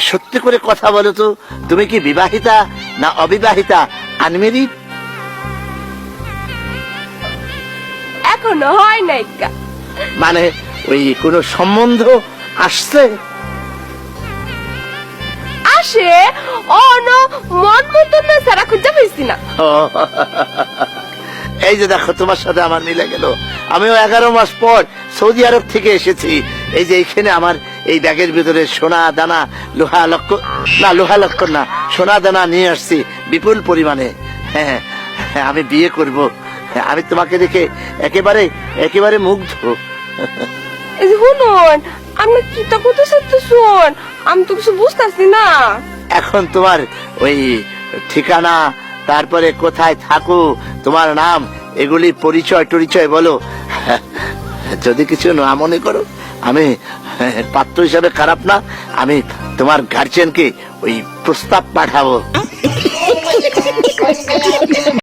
সত্যি করে কথা বলো তো, তুমি কি বিবাহিতা না অবিবাহিতা, আনমেরিড? এখনো হয় নাই। মানে ওই কোন সম্বন্ধ আসছে? আসে মন মতো না সারা খুঁজে পেয়েছি না। ও, এই যে দেখো তোমার সাথে আমার মিলে গেল। আমিও 11 মাস পর সৌদি আরব থেকে এসেছি। এই যে এখানে আমার এই ব্যাগের ভিতরে সোনা দানা, লোহা লক্ষ না, সোনা দানা নিয়ে আসছি বিপুল পরিমাণে। হ্যাঁ, আমি বিয়ে করব। আমি তোমাকে দেখে একেবারে একেবারে মুগ্ধ। এই যে শুনুন, আপনি কি তা করতে চাচ্ছেন? আমি তো কিছু বুঝতেছি না। এখন তোমার ওই ঠিকানা, তারপরে কোথায় থাকো, তোমার নাম, এগুলি পরিচয় টরিচয় বলো। যদি কিছু না মনে করো, আমি পাত্র হিসাবে খারাপ না, আমি তোমার গার্জিয়ানকে ওই প্রস্তাব পাঠাবো।